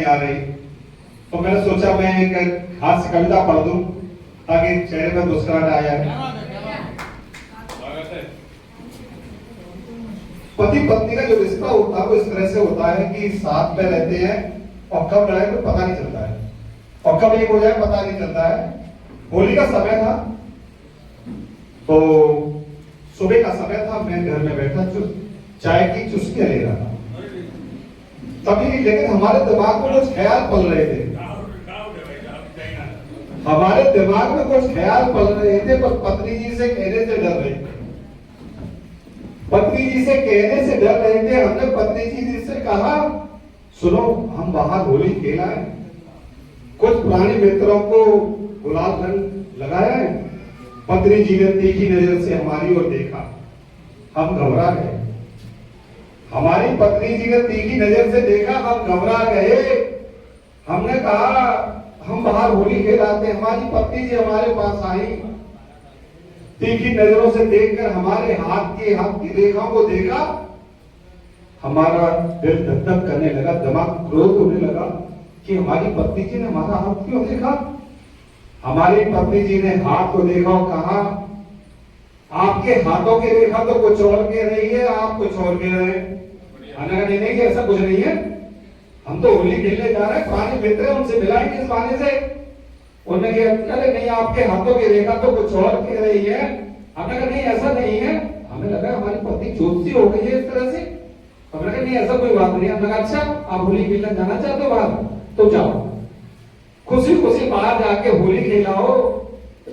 नहीं आ रही, तो मैंने सोचा मैं एक हास्य कविता पढ़ दूं ताकि चेहरे पर मुस्कुराहट आ जाए। पति पत्नी का जो रिश्ता होता है वो इस तरह से होता है कि साथ में रहते हैं और कब लड़ाई तो पता नहीं चलता है और कब एक हो जाए पता नहीं चलता है। होली का समय था, तो सुबह का समय था, मैं घर में बैठा चाय की चुस्कियां ले रहा था, तभी लेकिन हमारे दिमाग में कुछ ख्याल पल रहे थे, हमारे दिमाग में कुछ ख्याल पल रहे थे, पर पत्नी जी से कहने से डर रहे थे, पत्नी जी से कहने से डर रहे थे। हमने पत्नी जी से कहा, सुनो हम बाहर होली खेला है, कुछ पुराने मित्रों को गुलाल रंग लगाया है। पत्नी जी ने तीखी नजर से हमारी ओर देखा, हम घबरा गए। हमारी पत्नी जी ने तीखी नजर से देखा, हम घबरा गए। हमने कहा हम बाहर होली खेलाते। हमारी पत्नी जी हमारे पास आई, तीखी नजरों से देखकर हमारे हाथ की रेखाओं को देखा, हमारा दिल धक धक करने लगा, दिमाग क्रोध होने लगा कि हमारी पत्नी जी ने हमारा हाथ क्यों देखा। हमारी पत्नी जी ने हाथ को देखा और कहा, आपके हाथों की रेखा तो कुछ और कह रही है, आप कुछ और कह रहे हैं। नहीं नहीं ऐसा कुछ नहीं है, हम तो होली खेलने जा रहे हैं, पुराने मित्र हैं, उनसे मिलाएंगे इस बहाने से। उन्होंने कहा नहीं आपके हाथों की रेखा तो कुछ और कह रही है। हमने कहा नहीं ऐसा नहीं है। हमें लगा हमारी पत्नी ज्योतिषी हो गई है इस तरह से। हमने कहा नहीं ऐसा कोई बात नहीं। हमने कहा अच्छा आप होली खेलने जाना चाहते हो बाहर, तो जाओ, खुशी खुशी बाहर जाके होली खेलाओ।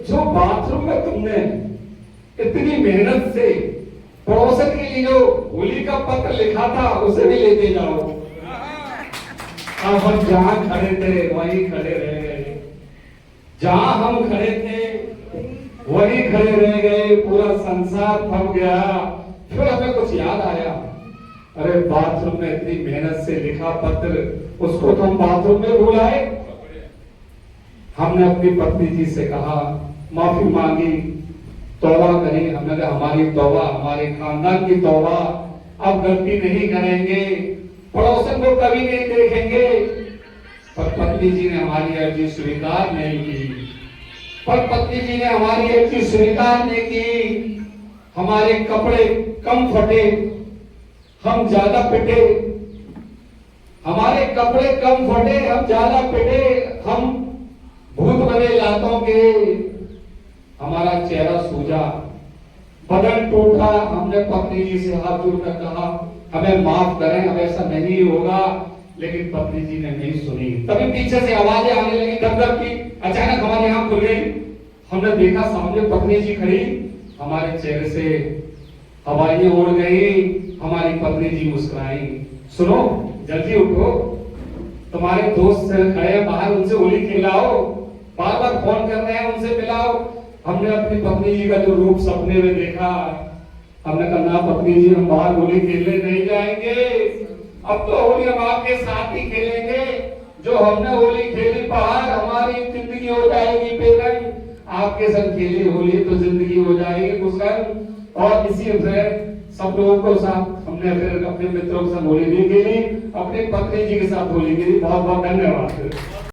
जो बाथरूम में तुमने इतनी मेहनत से पड़ोसन के लिए जो होली का पत्र लिखा था उसे भी लेते जाओ। अब हम जहां खड़े थे वहीं खड़े रह गए, जहां हम खड़े थे वहीं खड़े रह गए, पूरा संसार थम गया। फिर हमें कुछ याद आया, अरे बाथरूम में इतनी मेहनत से लिखा पत्र, उसको तो हम बाथरूम में भूल आए। हमने अपनी पत्नी जी से कहा, माफी मांगी, तौबा करी। हमने कहा हमारी तौबा, हमारे खानदान की तौबा, अब गलती नहीं करेंगे, पड़ोसन को कभी नहीं देखेंगे। पर पत्नी जी ने हमारी अर्जी स्वीकार नहीं की, पर पत्नी जी ने हमारी अर्जी स्वीकार नहीं की। हमारे कपड़े कम फटे, हम ज्यादा पिटे, हमारे कपड़े कम फटे, हम ज्यादा पिटे, हम भूत बने लातों के, हमारा चेहरा सूजा, बदन टूटा। हमने पत्नी जी से हाथ जोड़कर कहा हमें माफ करें, अब ऐसा नहीं होगा, लेकिन पत्नी जी ने नहीं सुनी। तभी पीछे से आवाजें आने लगी धक धक की। अचानक हमारी आंख खुल गई, हमने देखा सामने पत्नी जी खड़ी, हमारे चेहरे से हवाएं उड़ गई। हमारी पत्नी जी मुस्कुराई, सुनो जल्दी उठो, तुम्हारे दोस्त खड़े हैं बाहर, उनसे होली खिलाओ, बार बार फोन कर रहे हैं, उनसे मिलाओ। हमने अपनी पत्नी जी का जो रूप सपने में देखा, हमने कहा ना पत्नी जी हम बाहर होली खेलने नहीं जाएंगे, अब तो होली हम आपके साथ ही खेलेंगे। जो हमने होली खेली बाहर, हमारी जिंदगी हो जाएगी बेरंग, आपके संग खेली होली तो जिंदगी हो जाएगी खुशरंग। और इसी तरह सब लोगों को साथ हमने फिर अपने मित्रों के साथ होली भी खेली, अपनी पत्नी जी के साथ होली खेली। बहुत बहुत धन्यवाद।